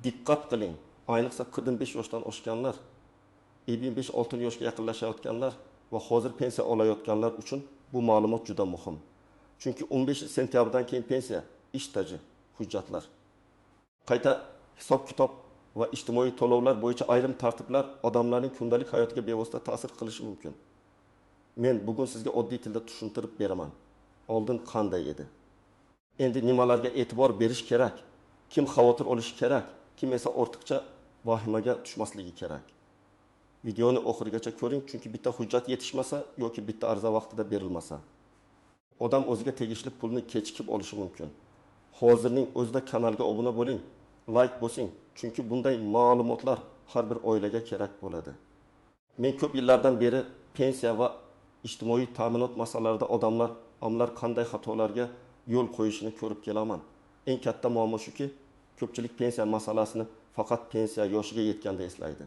Diqqat qiling. Ayniqsa 45 yoshdan oshganlar, 55-6 yoshga yaqinlashayotganlar va hozir pensiya olayotganlar uchun bu ma'lumot juda muhim. Chunki 15 sentyabrdan keyin pensiya, ish staji, hujjatlar, qayta hisob-kitob va ijtimoiy to'lovlar bo'yicha ayrim tartiblar odamlarning kundalik hayotiga bevosita ta'sir qilishi mumkin. Men bugun sizga oddiy tilda tushuntirib beraman. Oldin qanday edi? Endi nimalarga e'tibor berish kerak? Kim xavotir olishi kerak? Kim esa ortiqcha vahimaga tushmasligi kerak? Videoni oxirigacha ko'ring, chunki bitta hujjat yetishmasa yoki bitta ariza vaqtida berilmasa, odam o'ziga tegishli pulni kechikib olishi mumkin. Hozirning o'zida kanalga obuna bo'ling, like bosing, chunki bunday ma'lumotlar har bir oilaga kerak bo'ladi. Men ko'p yillardan beri pensiya va ijtimoiy ta'minot masalalarida odamlar qanday xatolarga yo'l qo'yishini ko'rib kelaman. Eng katta muammo shuki, ko'pchilik pensiya masalasini faqat pensiya yoshiga yetganda eslaydi.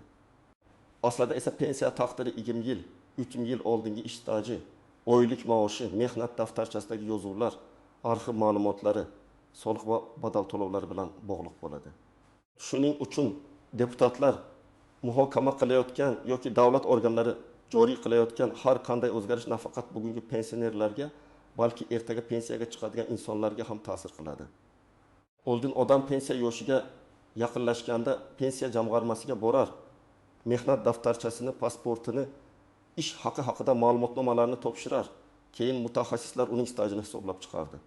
Aslida esa pensiya taqdiri 20 yil, 30 yil oldingi ish staji, oylik maoshi, mehnat daftarchasidagi yozuvlar, arxiv ma'lumotlari, soliq va badal to'lovlari bilan bog'liq bo'ladi. Shuning uchun deputatlar muhokama qilayotgan yoki davlat organlari joriy qilayotgan har qanday o'zgarish nafaqat bugungi pensionerlarga, balki ertaga pensiyaga chiqadigan insonlarga ham ta'sir qiladi. Oldin odam pensiya yoshiga yaqinlashganda pensiya jamg'armasiga borar, mehnat daftarchasini, pasportini, ish haqi haqida ma'lumotnomalarni topshirar. Keyin mutaxassislar uning stajini hisoblab chiqardi.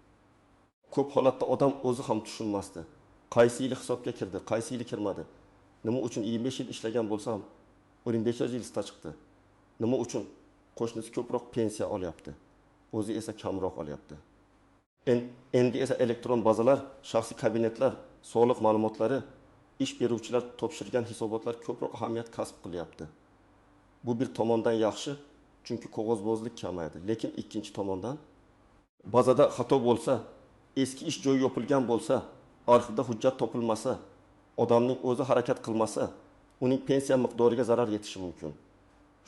Ko'p holatda odam o'zi ham tushunmasdi. Qaysi yil hisobga kirdi, qaysi yil kirmadi. Nima uchun 25 yil ishlagan bo'lsam, 15 yil staj chiqdi? Nima uchun qo'shnisi ko'proq pensiya olyapti, o'zi esa kamroq olyapti? Endi esa elektron bazalar, shaxsiy kabinetlar, soliq ma'lumotlari, ish beruvchilar topshirgan hisobotlar ko'proq ahamiyat kasb qilyapti. Bu bir tomondan yaxshi, chunki qog'ozbozlik kamaydi. Lekin ikkinchi tomondan, bazada xato bo'lsa, eski ish joyi yopilgan bo'lsa, arxivda hujjat topilmasa, odamning o'zi harakat qilmasa, uning pensiya miqdoriga zarar yetishi mumkin.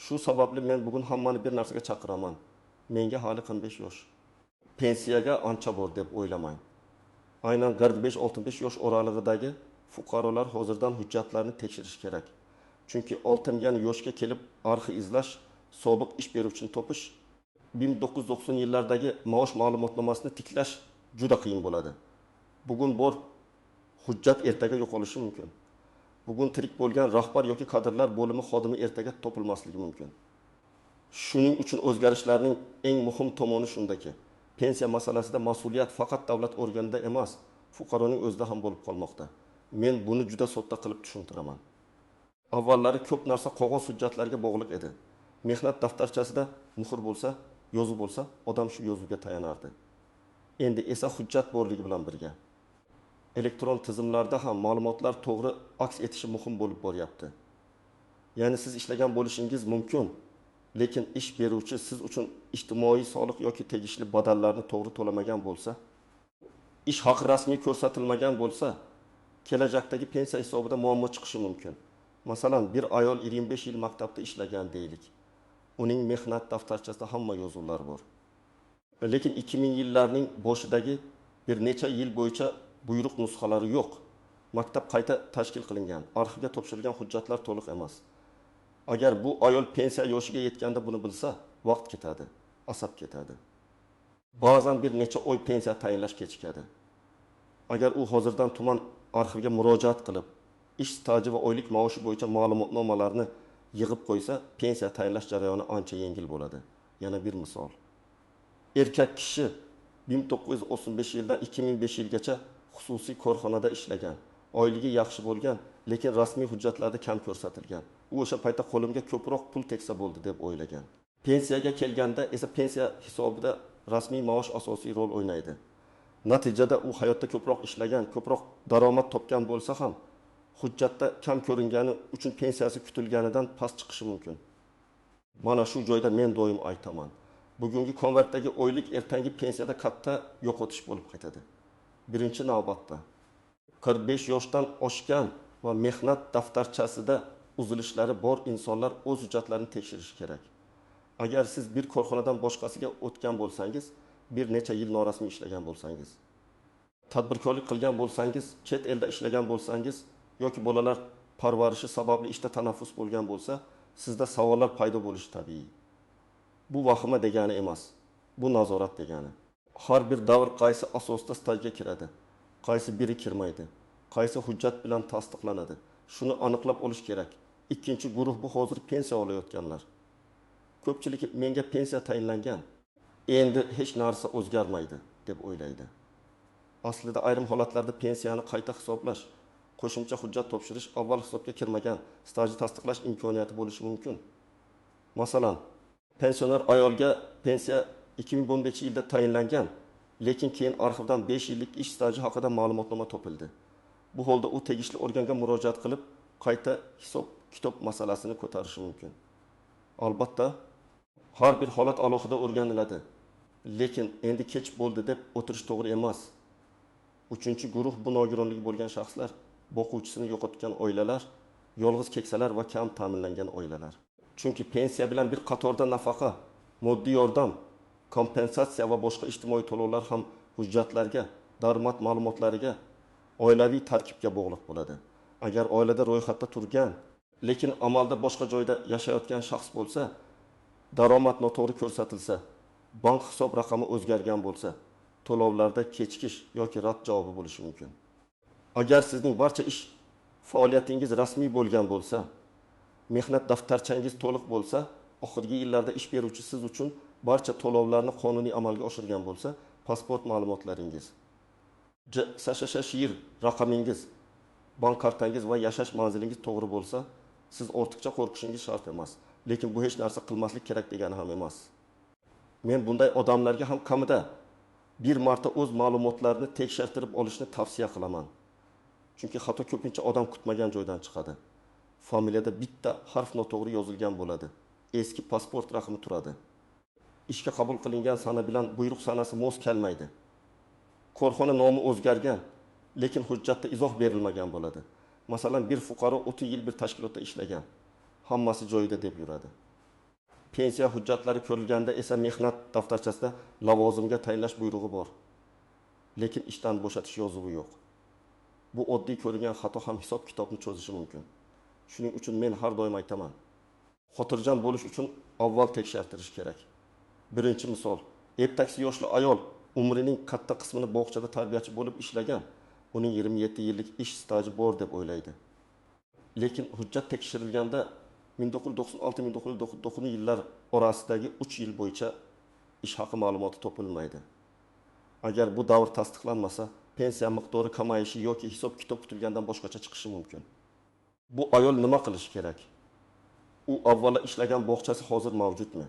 Shu sababli men bugun hammani bir narsaga chaqiraman. Menga hali 45 yosh. Pensiyaga ancha bor deb o'ylamang. Aynan 45-65 yosh oralig'idagi fuqarolar hozirdan hujjatlarni tekshirish kerak. Chunki oltingan yoshga kelib arxiv izlash, sobiq ish beruvchini topish, 1990 yillardagi maosh ma'lumotnomasini tiklash juda qiyin bo'ladi. Bugun bor hujjat ertaga yo'qolishi mumkin. Bugun tirik bo'lgan rahbar yoki kadrlar bo'limi xodimi ertaga topilmasligi mumkin. Shuning uchun o'zgarishlarning eng muhim tomoni shundaki, pensiya masalasida mas'uliyat faqat davlat organida emas, fuqaroning o'zida ham bo'lib qolmoqda. Men buni juda sodda qilib tushuntiraman. Avvallari ko'p narsa qog'oz hujjatlarga bog'liq edi. Mehnat daftarchasida muhr bo'lsa, yozuv bo'lsa, odam shu yozuvga tayanardi. Endi esa hujjat borligi bilan birga elektron tizimlarda ham ma'lumotlar to'g'ri aks etishi muhim bo'lib boryapti. Ya'ni siz ishlagan bo'lishingiz mumkin, lekin ish beruvchi siz uchun ijtimoiy soliq yoki tegishli badallarni to'g'ri to'lamagan bo'lsa, ish haqi rasmiy ko'rsatilmagan bo'lsa, kelajakdagi pensiya hisobida muammo chiqishi mumkin. Masalan, bir ayol 25 yil maktabda ishlagan deylik. Uning mehnat daftarchasida hamma yozuvlar bor. Lekin 2000 yillarning boshidagi bir necha yil bo'yicha buyruq nusxalari yo'q. Maktab qayta tashkil qilingan, arxivga topshirilgan hujjatlar to'liq emas. Agar bu ayol pensiya yoshiga yetganda buni bilsa, vaqt ketadi, asab ketadi. Ba'zan bir necha oy pensiya tayinlash kechikadi. Agar u hozirdan tuman arxivga murojaat qilib, ish staji va oylik maoshi bo'yicha ma'lumotnomalarni yig'ib qo'ysa, pensiya tayinlash jarayoni ancha yengil bo'ladi. Yana bir misol. Erkak kishi 1935 yildan 2005 yilgacha xususiy korxonada ishlagan, oyligi yaxshi bo'lgan, lekin rasmiy hujjatlarda kam ko'rsatilgan. U o'sha paytda qo'limga ko'proq pul teksa bo'ldi deb o'ylagan. Pensiyaga kelganda esa pensiya hisobida rasmiy maosh asosiy rol o'ynaydi. Natijada u hayotda ko'proq ishlagan, ko'proq daromad topgan bo'lsa ham, hujjatda kam ko'ringani uchun pensiyasi kutilganidan past chiqishi mumkin. Mana shu joyda men doim aytaman. Bugungi konvertdagi oylik ertangi pensiyada katta yo'qotish bo'lib qaytadi. Birinchi navbatda 45 yoshdan oshgan va mehnat daftarchasida uzilishlari bor insonlar o'z hujjatlarini tekshirishi kerak. Agar siz bir korxonadan boshqasiga o'tgan bo'lsangiz, bir necha yil norasmiy ishlagan bo'lsangiz, tadbirkorlik qilgan bo'lsangiz, chet elda ishlagan bo'lsangiz, yoki bolalar parvarishi sababli ishda tanaffus bo'lgan bo'lsa, sizda savollar paydo bo'lishi tabiiy. Bu vahima degani emas. Bu nazorat degani. Har bir davr qaysi asosda stajga kiradi, qaysi biri kirmaydi, qaysi hujjat bilan tasdiqlanadi. Shuni aniqlab olish kerak. Ikkinchi guruh bu hozir pensiya olayotganlar. Ko'pchilik menga pensiya tayinlangan, endi hech narsa o'zgarmaydi deb o'ylaydi. Aslida ayrim holatlarda pensiyani qayta hisoblash, qo'shimcha hujjat topshirish avval hisobga kirmagan stajni tasdiqlash imkoniyati bo'lishi mumkin. Masalan, pensioner ayolga pensiya 2015-yilda tayinlangan, lekin keyin arxivdan 5 yillik ish staji haqida ma'lumotnoma topildi. Bu holda u tegishli organga murojaat qilib, qayta hisob-kitob masalasini ko'tarishi mumkin. Albatta, har bir holat alohida o'rganiladi, lekin endi kech bo'ldi deb o'tirish to'g'ri emas. Uchinchi guruh bu nogironligi bo'lgan shaxslar, boquvchisini yo'qotgan oilalar, yolg'iz keksalar va kam ta'minlangan oilalar. Chunki pensiya bilan bir qatorda nafaqa, moddiy yordam, kompensatsiya va boshqa ijtimoiy to'lovlar ham hujjatlarga, daromad ma'lumotlariga, oilaviy tarkibga bog'liq bo'ladi. Agar oilada ro'yxatda turgan, lekin amalda boshqa joyda yashayotgan shaxs bo'lsa, daromad noto'g'ri ko'rsatilsa, bank hisob raqami o'zgargan bo'lsa, to'lovlarda kechikish yoki rad javobi bo'lishi mumkin. Agar sizning barcha ish faoliyatingiz rasmiy bo'lgan bo'lsa, mehnat daftarchangiz to'liq bo'lsa, oxirgi yillarda ish beruvchi siz uchun barcha to'lovlarni qonuniy amalga oshirgan bo'lsa, pasport ma'lumotlaringiz, SSHIR raqamingiz, bank kartangiz va yashash manzilingiz to'g'ri bo'lsa, siz ortiqcha qo'rqishingiz shart emas. Lekin bu hech narsa qilmaslik kerak degani ham emas. Men bunday odamlarga ham kamida bir marta o'z ma'lumotlarini tekshirtirib olishni tavsiya qilaman. Chunki xato ko'pincha odam kutmagan joydan chiqadi. Familiyada bitta harf noto'g'ri yozilgan bo'ladi. Eski pasport raqami turadi. Ishga qabul qilingan sana bilan buyruq sanasi mos kelmaydi. Korxona nomi o'zgargan, lekin hujjatda izoh berilmagan bo'ladi. Masalan, bir fuqaro 30 yil bir tashkilotda ishlagan, hammasi joyida deb yuradi. Pensiya hujjatlari ko'rilganda esa mehnat daftarchasida lavozimga tayinlash buyrug'i bor, lekin ishdan bo'shatish yozuvi yo'q. Bu oddiy ko'rilgan xato ham hisob-kitobni cho'zishi mumkin. Shuning uchun men har doim aytaman, xotirjam bo'lish uchun avval tekshirtirish kerak. Birinchi misol, eptaksi yoshli ayol umrining katta qismini bog'chada tarbiyachi bo'lib ishlagan, uning 27 yillik ish staji bor deb o'ylaydi. Lekin hujjat tekshirilganda 1996-1999 yillar orasidagi 3 yil bo'yicha ish haqi ma'lumoti topilmaydi. Agar bu davr tasdiqlanmasa, pensiya miqdori kamayishi yoki hisob-kitob kutilgandan boshqacha chiqishi mumkin. Bu ayol nima qilishi kerak? U avvalo ishlagan bog'chasi hozir mavjudmi?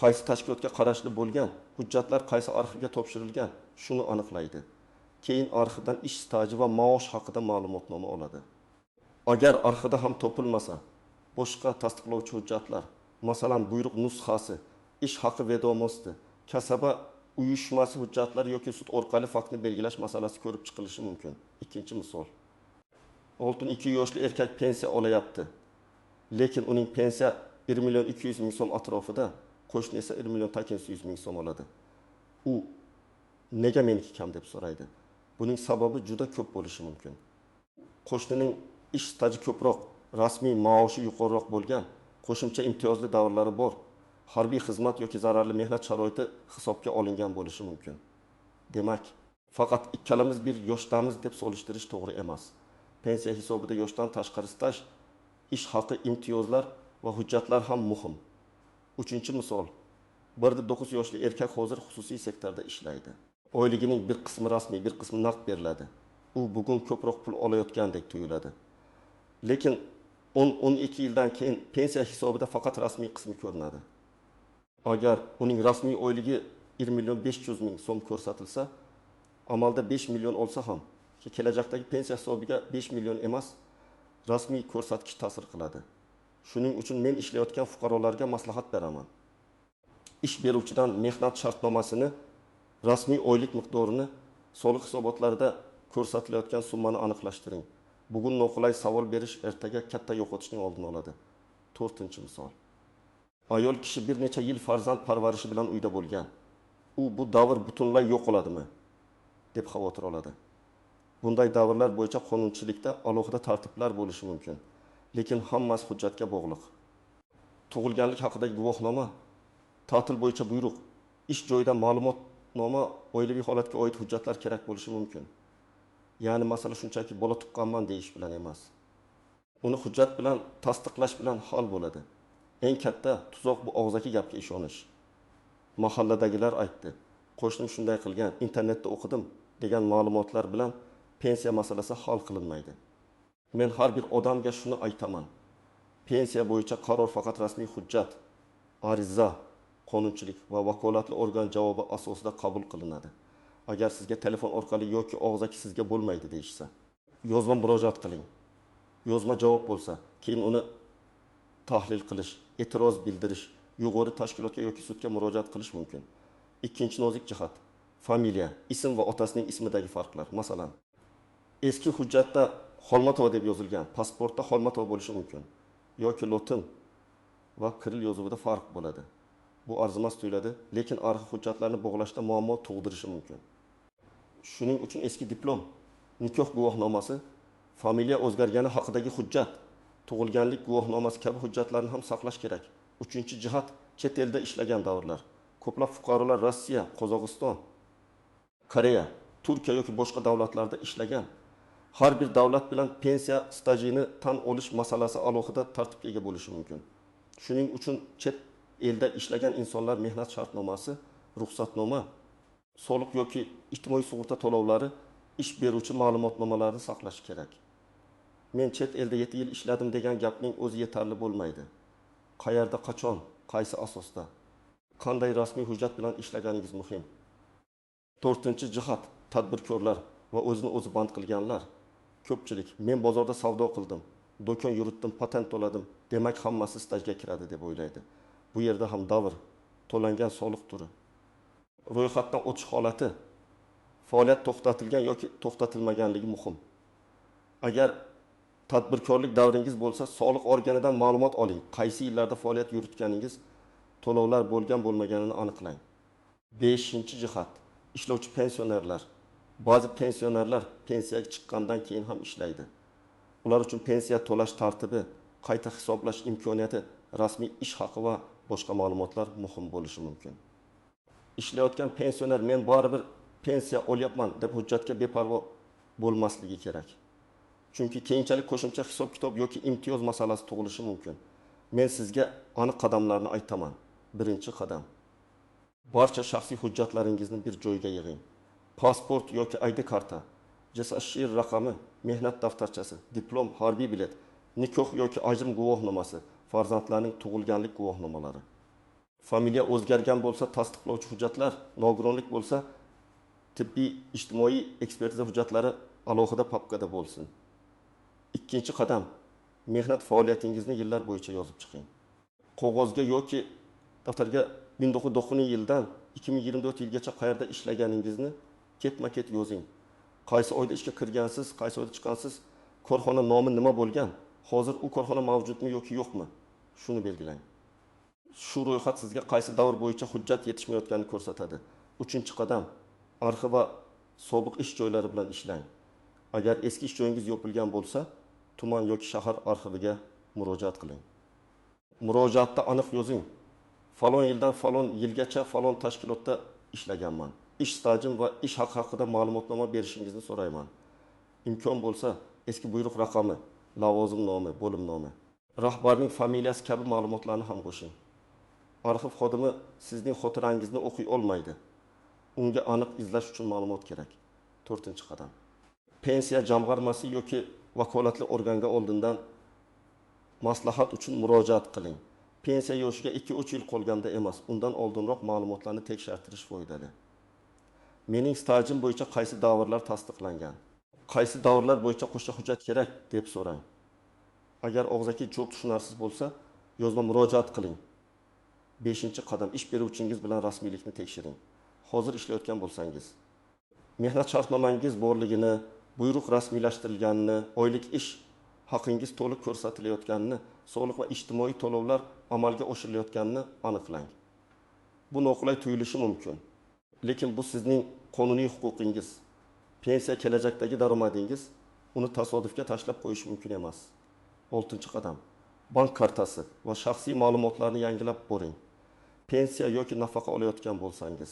Qaysi tashkilotga qarashli bo'lgan, hujjatlar qaysi arxivga topshirilgan, shuni aniqlaydi. Keyin arxivdan ish staji va maosh haqida ma'lumotnoma oladi. Agar arxivda ham topilmasa, boshqa tasdiqlovchi hujjatlar, masalan, buyruq nusxasi, ish haqi vedomosti, kasaba uyushmasi hujjatlari yoki sud orqali faktni belgilash masalasi ko'rib chiqilishi mumkin. Ikkinchi misol. 62 yoshli erkak pensiya olayapti. Lekin uning pensiya 1.200.000 so'm atrofida, qo'shni esa 1.800.000 so'm oladi. U nega meniki kam deb so'raydi. Buning sababi juda ko'p bo'lishi mumkin. Qo'shnining ish staji ko'proq, rasmiy maoshi yuqoriroq bo'lgan, qo'shimcha imtiyozli davrlari bor, harbiy xizmat yoki zararli mehnat sharoiti hisobga olingan bo'lishi mumkin. Demak, faqat ikkalamiz bir yoshdamiz deb solishtirish to'g'ri emas. Pensiya hisobida yoshdan tashqari staj, ish haqi, imtiyozlar va hujjatlar ham muhim. Uchinchi misol, 9 yoshli erkak hozir xususiy sektorda ishlaydi. Oyligining bir qismi rasmiy, bir qismi naqd beriladi. U bugun ko'proq pul olayotgandek tuyuladi. Lekin 10-12 yildan keyin pensiya hisobida faqat rasmiy qismi ko'rinadi. Agar uning rasmiy oyligi 1.500.000 so'm ko'rsatilsa, amalda 5 million olsa ham, kelajakdagi pensiya hisobiga 5 million emas, rasmiy ko'rsatkich ta'sir qiladi. Shuning uchun men ishlayotgan fuqarolarga maslahat beraman. Ish beruvchidan mehnat shartnomasini, rasmiy oylik miqdorini, soliq hisobotlarida ko'rsatilayotgan summani aniqlashtiring. Bugun noqulay savol berish ertaga katta yo'qotishning oldini oladi. 4-misol. Ayol kishi bir necha yil farzand parvarishi bilan uyda bo'lgan. U bu davr butunlay yo'q bo'ladimi deb xavotir oladi. Bunday davrlar bo'yicha qonunchilikda alohida tartiblar bo'lishi mumkin. Lekin hammasi hujjatga bog'liq. Tug'ilganlik haqidagi guvohnoma, ta'til bo'yicha buyruq, ish joyidan ma'lumotnoma, oilaviy holatga oid hujjatlar kerak bo'lishi mumkin. Ya'ni masala shunchaki bola tuqqanman deyish bilan emas. Uni hujjat bilan tasdiqlash bilan hal bo'ladi. Eng katta tuzoq bu og'zaki gapga ishonish. Mahalladagilar aytdi, qo'shnim shunday qilgan, internetda o'qidim degan ma'lumotlar bilan pensiya masalasi hal qilinmaydi. Men har bir odamga shuni aytaman. Pensiya bo'yicha qaror faqat rasmiy hujjat, ariza, qonunchilik va vakolatli organ javobi asosida qabul qilinadi. Agar sizga telefon orqali yoki og'zaki sizga bo'lmaydi deyishsa, yozma murojaat qiling. Yozma javob bo'lsa, keyin uni tahlil qilish, e'tiroz bildirish, yuqori tashkilotga yoki sudga murojaat qilish mumkin. Ikkinchi nozik jihat, familiya, ism va otasining ismidagi farqlar. Masalan, eski hujjatda Xolmatova deb yozilgan, pasportda Xolmatova bo'lishi mumkin. Yoki lotin va kiril yozuvida farq bo'ladi. Bu arzimas tuyuladi, lekin arxiv hujjatlarni bog'lashda muammo tug'dirishi mumkin. Shuning uchun eski diplom, nikoh guvohnomasi, familiya o'zgargani haqidagi hujjat, tug'ilganlik guvohnomasi kabi hujjatlarni ham saqlash kerak. Uchinchi jihat, chet elda ishlagan davrlar. Ko'plab fuqarolar Rossiya, Qozog'iston, Koreya, Turkiya yoki boshqa davlatlarda ishlagan. Har bir davlat bilan pensiya stajini tan olish masalasi alohida tartibga ega bo'lishi mumkin. Shuning uchun chet elda ishlagan insonlar mehnat shartnomasi, ruxsatnoma, soliq yoki ijtimoiy sug'urta to'lovlari, ish beruvchi ma'lumotnomalarini saqlash kerak. Men chet elda 7 yil ishladim degan gapning o'zi yetarli bo'lmaydi. Qayerda, qachon, qaysi asosda, qanday rasmiy hujjat bilan ishlaganingiz muhim. 4-jihat, tadbirkorlar va o'zini o'zi band qilganlar. Ko'pchilik, men bozorda savdo qildim, do'kon yuritdim, patent to'ladim, demak hammasi stajga kiradi deb o'ylaydi. Bu yerda ham davr, to'langan soliq turi, ro'yxatdan o'tish holati, faoliyat to'xtatilgan yoki to'xtatilmaganligi muhim. Agar tadbirkorlik davringiz bo'lsa, soliq organidan ma'lumot oling. Qaysi yillarda faoliyat yuritganingiz, to'lovlar bo'lgan bo'lmaganini aniqlang. 5-jihat, ishlovchi pensionerlar. Ba'zi pensionerlar pensiyaga chiqqandan keyin ham ishlaydi. Ular uchun pensiya to'lash tartibi, qayta hisoblash imkoniyati, rasmiy ish haqi va boshqa ma'lumotlar muhim bo'lishi mumkin. Ishlayotgan pensioner men baribir pensiya olyapman deb hujjatga beparvo bo'lmasligi kerak. Chunki keyinchalik qo'shimcha hisob-kitob yoki imtiyoz masalasi tug'ilishi mumkin. Men sizga aniq qadamlarni aytaman. 1-qadam. Barcha shaxsiy hujjatlaringizni bir joyga yig'ing. Pasport yoki ID karta, JSHR raqami, mehnat daftarchasi, diplom, harbiy bilet, nikoh yoki ajrim guvohnomasi, farzandlarning tug'ilganlik guvohnomalari. Familiya o'zgargan bo'lsa, tasdiqlovchi hujjatlar, nogironlik bo'lsa, tibbiy, ijtimoiy ekspertiza hujjatlari alohida papkada bo'lsin. 2-qadam, mehnat faoliyatingizni yillar bo'yicha yozib chiqing. Qog'ozga yoki daftarga 1990-yildan 2024 yilgacha qayerda ishlaganingizni ketma-ket yozing. Qaysi oyda ishga kirgansiz, qaysi oyda chiqqansiz, korxona nomi nima bo'lgan, hozir u korxona mavjudmi yoki yo'qmi? Shuni belgilang. Shu ro'yxat sizga qaysi davr bo'yicha hujjat yetishmayotganini ko'rsatadi. 3-qadam, arxiv va sobiq ish joylari bilan ishlang. Agar eski ish joyingiz yopilgan bo'lsa, tuman yoki shahar arxiviga murojaat qiling. Murojaatda aniq yozing. Falon yildan falon yilgacha falon tashkilotda ishlaganman. Ish stajim va ish haqi haqida ma'lumotnoma berishingizni so'rayman. Imkon bo'lsa, eski buyruq raqami, lavozim nomi, bo'lim nomi, rahbarning familiyasi kabi ma'lumotlarni ham qo'shing. Arxiv xodimi sizning xotirangizni o'qiy olmaydi. Unga aniq izlash uchun ma'lumot kerak. 4-qadam. Pensiya jamg'armasi yoki vakolatli organga oldindan maslahat uchun murojaat qiling. Pensiya yoshiga 2-3 yil qolganda emas, undan oldinroq ma'lumotlarni tekshirdirish foydali. Mening stajim bo'yicha qaysi davrlar tasdiqlangan? Qaysi davrlar bo'yicha qo'shimcha hujjat kerak deb so'rang. Agar og'zaki javob tushunarsiz bo'lsa, yozma murojaat qiling. 5-qadam, ish beruvchingiz bilan rasmiylikni tekshiring. Hozir ishlayotgan bo'lsangiz, mehnat shartnomangiz borligini, buyruq rasmiylashtirilganini, oylik ish haqingiz to'liq ko'rsatilayotganini, soliq va ijtimoiy to'lovlar amalga oshirilayotganini aniqlang. Bu noqulay tuyulishi mumkin, lekin bu sizning qonuniy huquqingiz. Pensiya kelajakdagi daromadingiz, uni tasodifga tashlab qo'yish mumkin emas. 6-qadam. Bank kartasi va shaxsiy ma'lumotlarni yangilab boring. Pensiya yoki nafaqa olayotgan bo'lsangiz,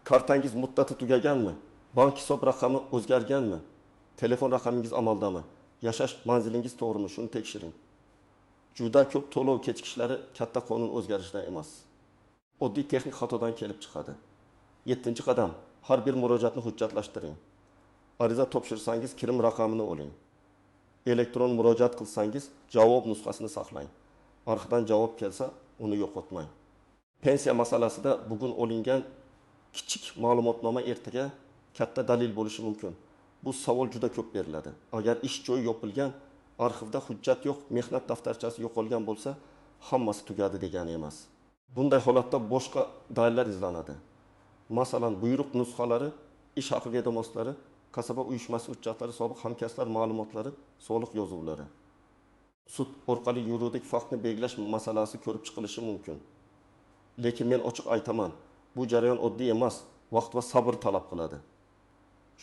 kartangiz muddati tugaganmi? Bank hisob raqami o'zgarganmi? Telefon raqamingiz amaldami? Yashash manzilingiz to'g'rimi? Shuni tekshiring. Juda ko'p to'lov kechikishlari katta qonun o'zgarishidan emas, oddiy texnik xatodan kelib chiqadi. 7-qadam. Har bir murojaatni hujjatlashtiring. Ariza topshirsangiz kirim raqamini oling. Elektron murojaat qilsangiz javob nusxasini saqlang. Arxidan javob kelsa, uni yo'qotmang. Pensiya masalasida bugun olingan kichik ma'lumotnoma ertaga katta dalil bo'lishi mumkin. Bu savol juda ko'p beriladi. Agar ish joyi yopilgan, arxivda hujjat yo'q, mehnat daftarchasi yo'qolgan bo'lsa, hammasi tugadi degani emas. Bunday holatda boshqa dalillar izlanadi. Masalan, buyruq nusxalari, ish haqi vedomoslari, kasaba uyushmasi hujjatlari, sobiq hamkasblar ma'lumotlari, soliq yozuvlari. Sud orqali yuridik faktni belgilash masalasi ko'rib chiqilishi mumkin. Lekin men ochiq aytaman, bu jarayon oddiy emas, vaqt va sabr talab qiladi.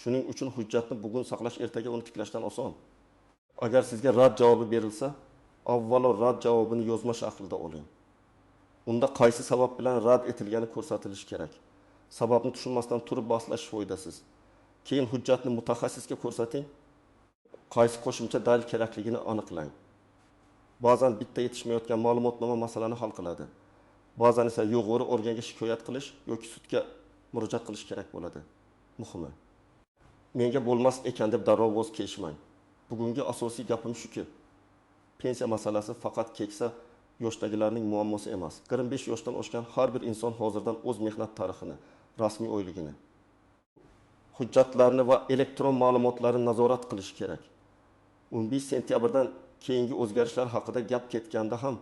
Shuning uchun hujjatni bugun saqlash ertaga uni tiklashdan oson. Agar sizga rad javobi berilsa, avvalo rad javobini yozma shaklida oling. Unda qaysi sabab bilan rad etilgani ko'rsatilishi kerak. Sababni tushunmasdan turib bahslash foydasiz. Keyin hujjatni mutaxassisga ko'rsating. Qaysi qo'shimcha dalil kerakligini aniqlang. Ba'zan bitta yetishmayotgan ma'lumotnoma masalani hal qiladi. Ba'zan esa yuqori organga shikoyat qilish yoki sudga murojaat qilish kerak bo'ladi. Muhimi, menga bo'lmas ekan deb darrov voz kechmang. Bugungi asosiy gapim shuki, pensiya masalasi faqat keksa yoshdagilarning muammosi emas. 45 yoshdan oshgan har bir inson hozirdan o'z mehnat tarixini, rasmiy oyligini, hujjatlarni va elektron ma'lumotlarni nazorat qilish kerak. 11 sentyabrdan keyingi o'zgarishlar haqida gap ketganda ham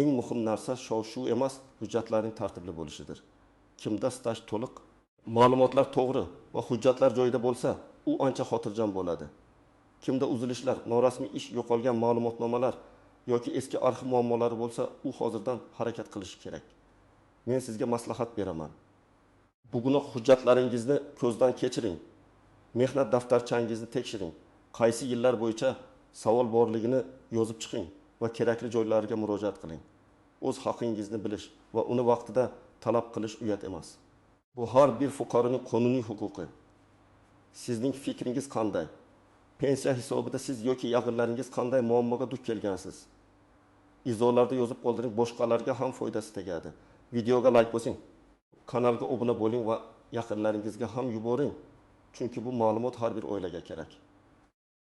eng muhim narsa shov-shuv emas, hujjatlarning tartibli bo'lishidir. Kimda staj to'liq, ma'lumotlar to'g'ri va hujjatlar joyida bo'lsa, u ancha xotirjam bo'ladi. Kimda uzilishlar, norasmiy ish, yo'qolgan ma'lumotnomalar yoki eski arxiv muammolari bo'lsa, u hozirdan harakat qilishi kerak. Men sizga maslahat beraman. Bugunoq hujjatlaringizni ko'zdan kechiring. Mehnat daftarchangizni tekshiring. Qaysi yillar bo'yicha savol borligini yozib chiqing va kerakli joylariga murojaat qiling. O'z haqingizni bilish va uni vaqtida talab qilish uyat emas. Bu har bir fuqaroning qonuniy huquqi. Sizning fikringiz qanday? Pensiya hisobida siz yoki yaqinlaringiz qanday muammoga duch kelgansiz? Izohlarda yozib qoldiring, boshqalarga ham foydasi tegadi. Videoga like bosing, kanalga obuna bo'ling va yaqinlaringizga ham yuboring. Chunki bu ma'lumot har bir oilaga kerak.